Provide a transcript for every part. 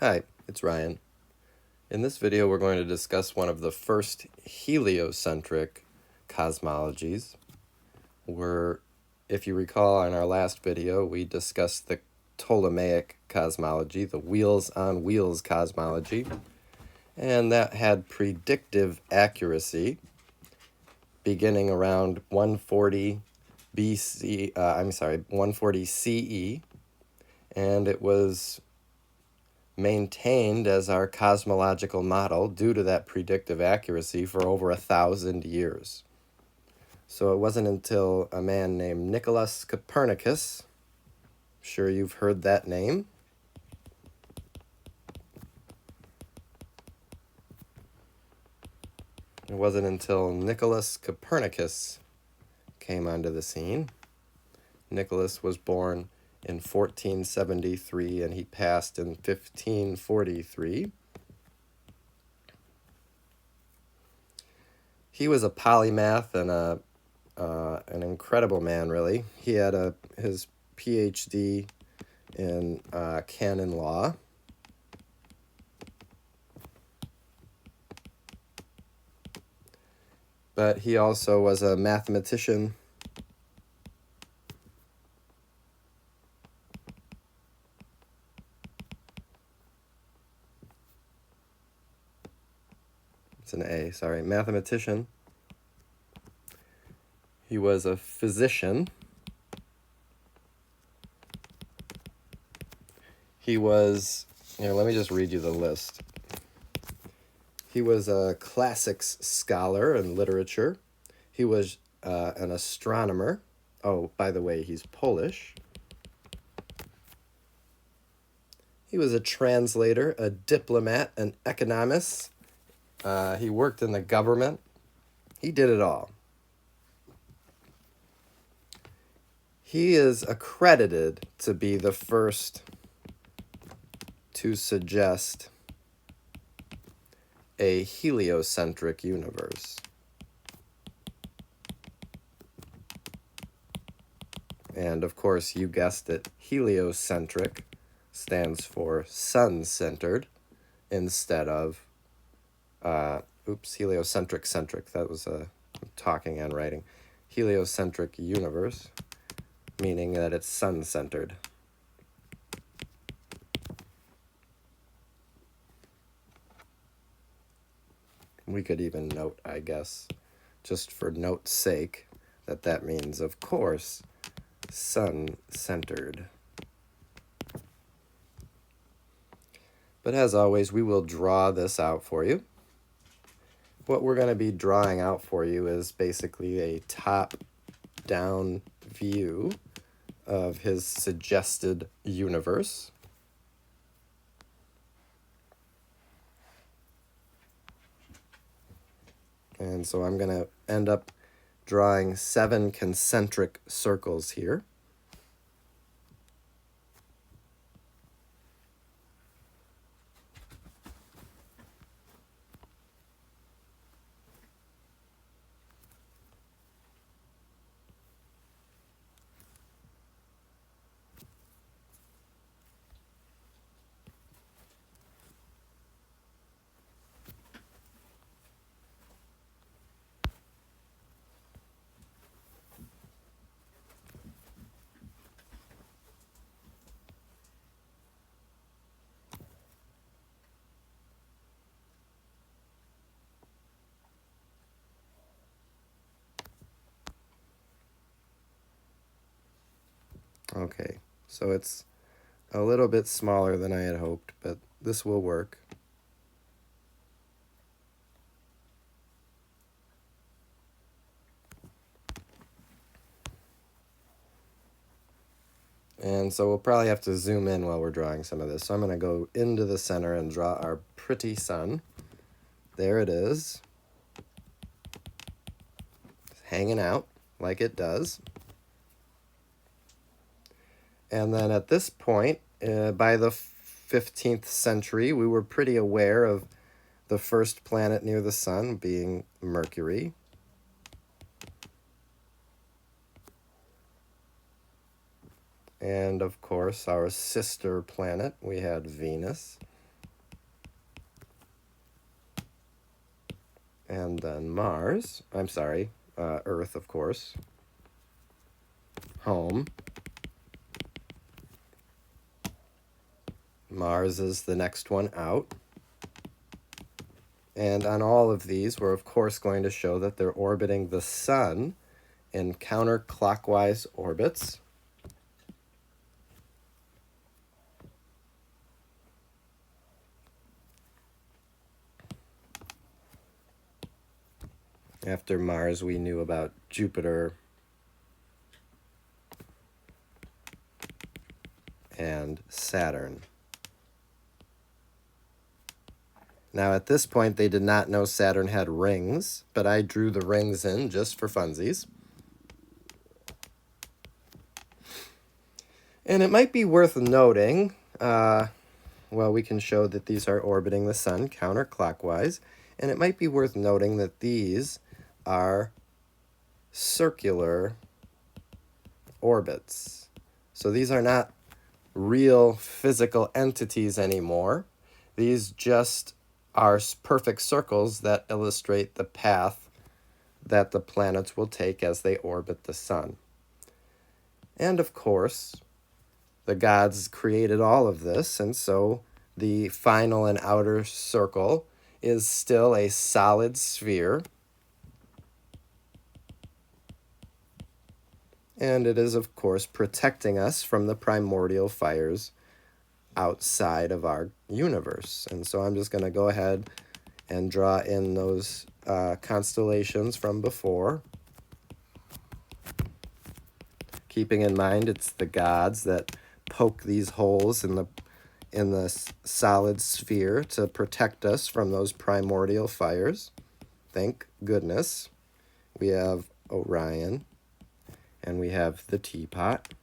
Hi, it's Ryan. In this video, we're going to discuss one of the first heliocentric cosmologies. If you recall, in our last video, we discussed the Ptolemaic cosmology, the wheels-on-wheels cosmology, and that had predictive accuracy beginning around 140 140 CE, and it was maintained as our cosmological model due to that predictive accuracy for over 1,000 years. So it wasn't until a man named Nicholas Copernicus, I'm sure you've heard that name, it wasn't until Nicholas Copernicus came onto the scene. Nicholas was born in 1473 and he passed in 1543. He was a polymath and an incredible man, really. He had his PhD in canon law. But he also was a mathematician. It's an A, sorry. Mathematician. He was a physician. He was, let me just read you the list. He was a classics scholar in literature. He was an astronomer. Oh, by the way, he's Polish. He was a translator, a diplomat, an economist. He worked in the government. He did it all. He is accredited to be the first to suggest a heliocentric universe. And of course, you guessed it, heliocentric stands for sun-centered instead of, heliocentric-centric. That was talking and writing. Heliocentric universe, meaning that it's sun-centered. We could even note, I guess, just for note's sake, that means, of course, sun-centered. But as always, we will draw this out for you. What we're going to be drawing out for you is basically a top-down view of his suggested universe. And so I'm going to end up drawing 7 concentric circles here. Okay, so it's a little bit smaller than I had hoped, but this will work. And so we'll probably have to zoom in while we're drawing some of this. So I'm going to go into the center and draw our pretty sun. There it is. Hanging out like it does. And then at this point, by the 15th century, we were pretty aware of the first planet near the sun being Mercury. And of course, our sister planet, we had Venus. and then Mars. I'm sorry, Earth, of course. Home. Mars is the next one out. And on all of these, we're of course going to show that they're orbiting the sun in counterclockwise orbits. After Mars, we knew about Jupiter and Saturn. Now, at this point, they did not know Saturn had rings, but I drew the rings in just for funsies. And it might be worth noting, well, we can show that these are orbiting the sun counterclockwise, and it might be worth noting that these are circular orbits. So these are not real physical entities anymore. These just are perfect circles that illustrate the path that the planets will take as they orbit the sun. And of course, the gods created all of this, and so the final and outer circle is still a solid sphere. And it is, of course, protecting us from the primordial fires outside of our universe. And so I'm just going to go ahead and draw in those constellations from before. Keeping in mind it's the gods that poke these holes in the solid sphere to protect us from those primordial fires. Thank goodness. We have Orion, and we have the teapot.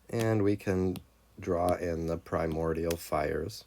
And we can draw in the primordial fires.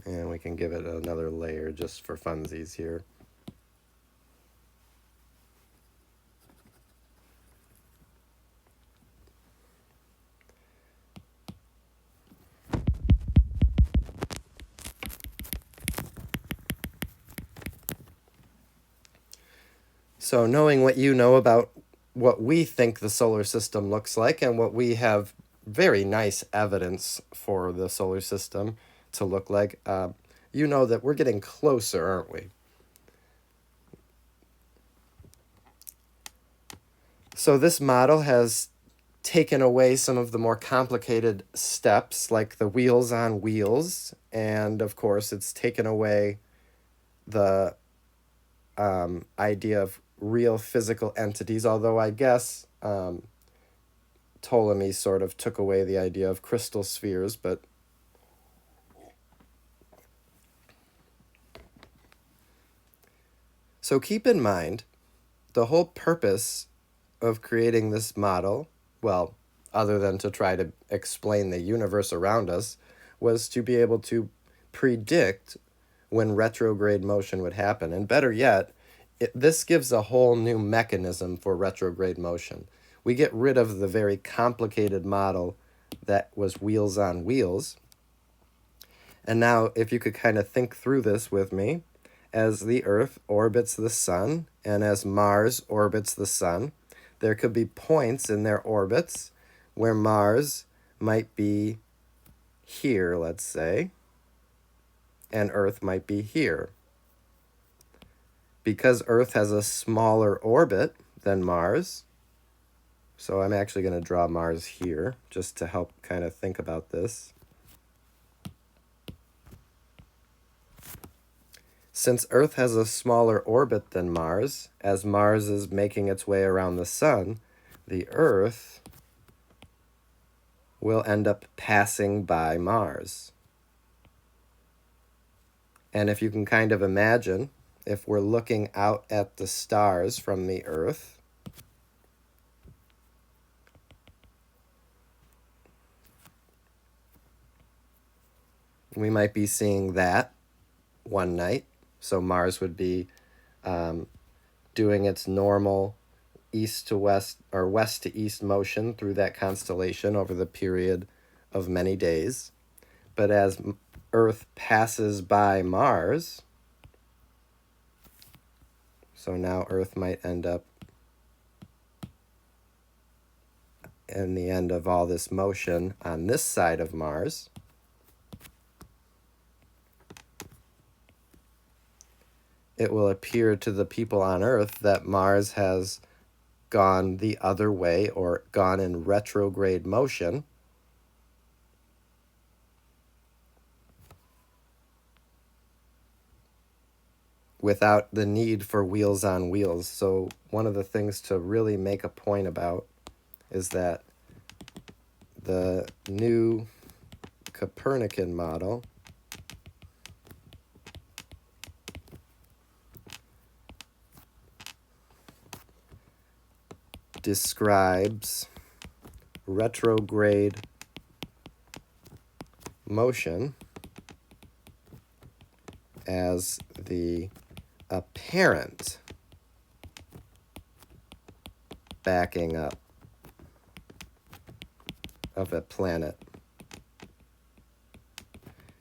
And we can give it another layer just for funsies here. So knowing what you know about what we think the solar system looks like and what we have very nice evidence for the solar system to look like, you know that we're getting closer, aren't we? So this model has taken away some of the more complicated steps, like the wheels on wheels, and of course it's taken away the idea of real physical entities, although I guess Ptolemy sort of took away the idea of crystal spheres, but so keep in mind the whole purpose of creating this model, well, other than to try to explain the universe around us, was to be able to predict when retrograde motion would happen. And better yet, this gives a whole new mechanism for retrograde motion. We get rid of the very complicated model that was wheels on wheels. And now, if you could kind of think through this with me, as the Earth orbits the sun and as Mars orbits the sun, there could be points in their orbits where Mars might be here, let's say, and Earth might be here. Because Earth has a smaller orbit than Mars, so I'm actually going to draw Mars here just to help kind of think about this. Since Earth has a smaller orbit than Mars, as Mars is making its way around the sun, the Earth will end up passing by Mars. And if you can kind of imagine, if we're looking out at the stars from the Earth, we might be seeing that one night. So Mars would be doing its normal east to west or west to east motion through that constellation over the period of many days. But as Earth passes by Mars, so now Earth might end up in the end of all this motion on this side of Mars. It will appear to the people on Earth that Mars has gone the other way or gone in retrograde motion. Without the need for wheels on wheels. So one of the things to really make a point about is that the new Copernican model describes retrograde motion as the apparent backing up of a planet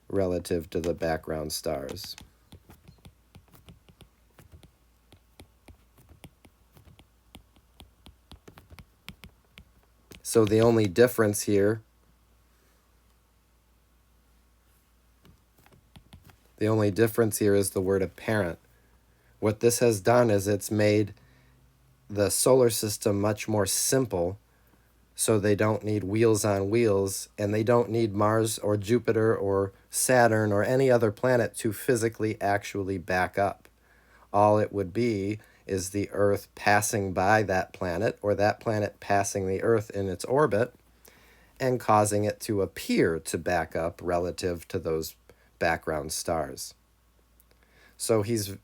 relative to the background stars. So the only difference here is the word apparent. What this has done is it's made the solar system much more simple, so they don't need wheels on wheels, and they don't need Mars or Jupiter or Saturn or any other planet to physically actually back up. All it would be is the Earth passing by that planet, or that planet passing the Earth in its orbit and causing it to appear to back up relative to those background stars. So his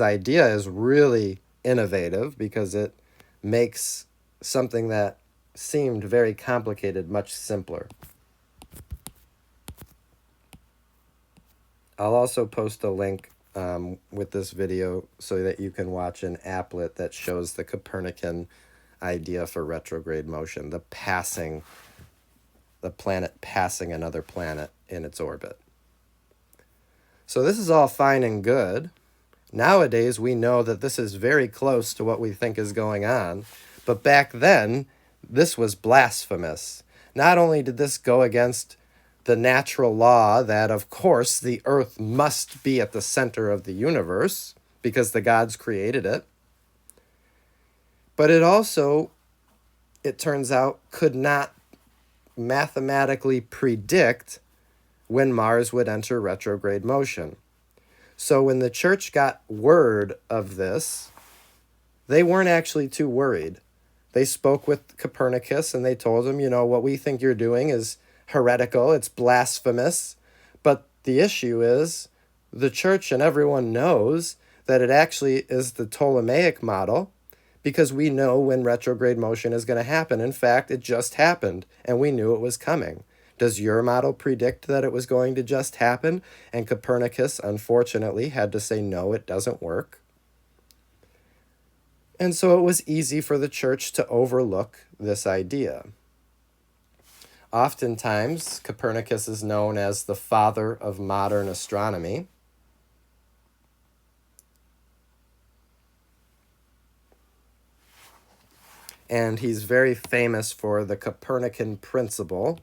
idea is really innovative because it makes something that seemed very complicated much simpler. I'll also post a link with this video so that you can watch an applet that shows the Copernican idea for retrograde motion, the planet passing another planet in its orbit. So this is all fine and good. Nowadays, we know that this is very close to what we think is going on, but back then, this was blasphemous. Not only did this go against the natural law that, of course, the Earth must be at the center of the universe because the gods created it, but it also, it turns out, could not mathematically predict when Mars would enter retrograde motion. So when the church got word of this, they weren't actually too worried. They spoke with Copernicus and they told him, what we think you're doing is heretical, it's blasphemous. But the issue is the church and everyone knows that it actually is the Ptolemaic model because we know when retrograde motion is going to happen. In fact, it just happened and we knew it was coming. Does your model predict that it was going to just happen? And Copernicus, unfortunately, had to say, no, it doesn't work. And so it was easy for the church to overlook this idea. Oftentimes, Copernicus is known as the father of modern astronomy. And he's very famous for the Copernican principle,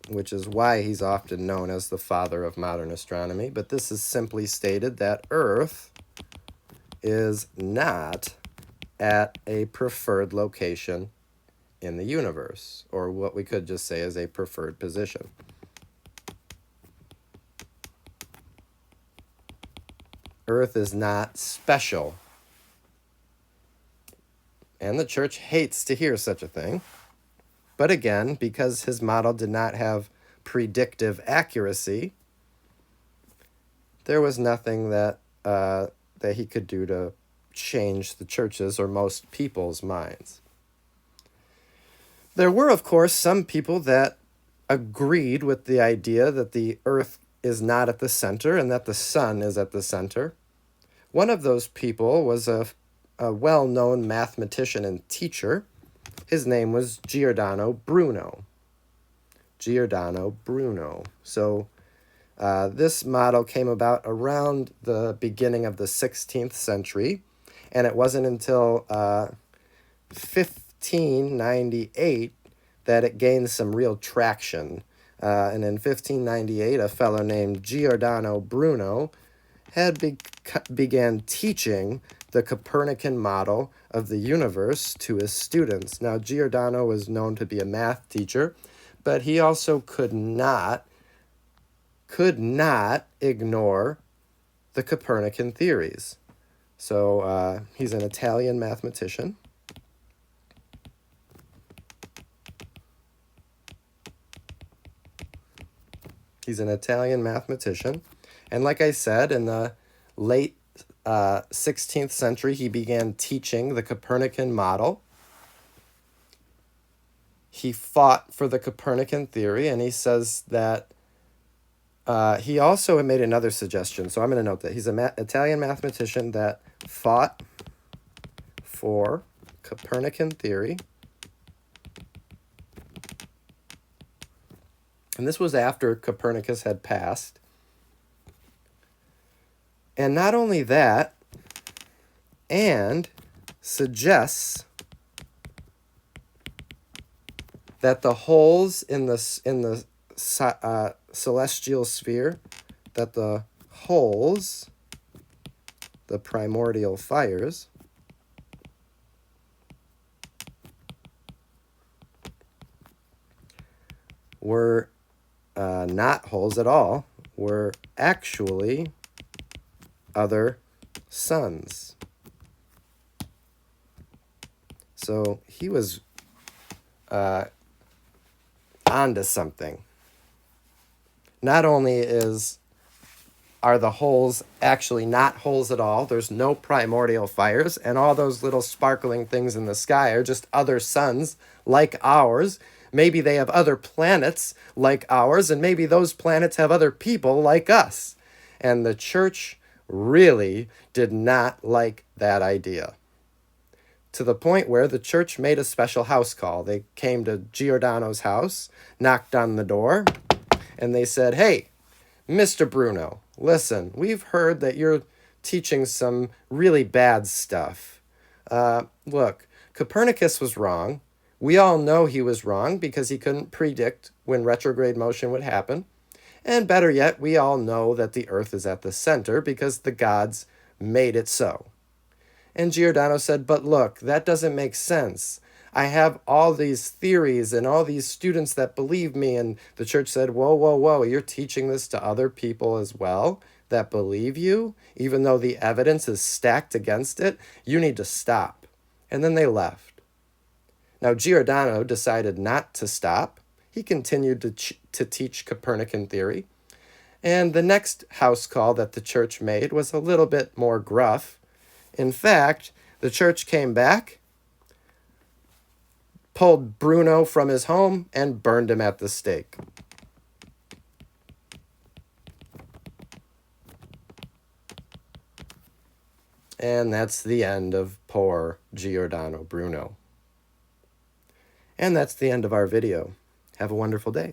which is why he's often known as the father of modern astronomy. But this is simply stated that Earth is not at a preferred location in the universe, or what we could just say is a preferred position. Earth is not special. And the church hates to hear such a thing. But again, because his model did not have predictive accuracy, there was nothing that he could do to change the church's or most people's minds. There were, of course, some people that agreed with the idea that the Earth is not at the center and that the sun is at the center. One of those people was a well-known mathematician and teacher. His name was Giordano Bruno. Giordano Bruno. So this model came about around the beginning of the 16th century, and it wasn't until 1598 that it gained some real traction. And in 1598, a fellow named Giordano Bruno began teaching the Copernican model of the universe to his students. Now, Giordano was known to be a math teacher, but he also could not ignore the Copernican theories. So he's an Italian mathematician. He's an Italian mathematician. And like I said, in the late 16th century, he began teaching the Copernican model. He fought for the Copernican theory, and he says that he also made another suggestion. So I'm going to note that he's an Italian mathematician that fought for Copernican theory. And this was after Copernicus had passed. And not only that, and suggests that the holes in the celestial sphere, that the holes, the primordial fires, were not holes at all, were actually other suns. So he was onto something. Not only are the holes actually not holes at all, there's no primordial fires, and all those little sparkling things in the sky are just other suns like ours. Maybe they have other planets like ours, and maybe those planets have other people like us. And the church really did not like that idea, to the point where the church made a special house call. They came to Giordano's house, knocked on the door, and they said, "Hey, Mr. Bruno, listen, we've heard that you're teaching some really bad stuff. Look, Copernicus was wrong. We all know he was wrong because he couldn't predict when retrograde motion would happen. And better yet, we all know that the Earth is at the center because the gods made it so." And Giordano said, "But look, that doesn't make sense. I have all these theories and all these students that believe me." And the church said, "Whoa, whoa, whoa, you're teaching this to other people as well that believe you, even though the evidence is stacked against it? You need to stop." And then they left. Now, Giordano decided not to stop. He continued to teach Copernican theory. And the next house call that the church made was a little bit more gruff. In fact, the church came back, pulled Bruno from his home, and burned him at the stake. And that's the end of poor Giordano Bruno. And that's the end of our video. Have a wonderful day.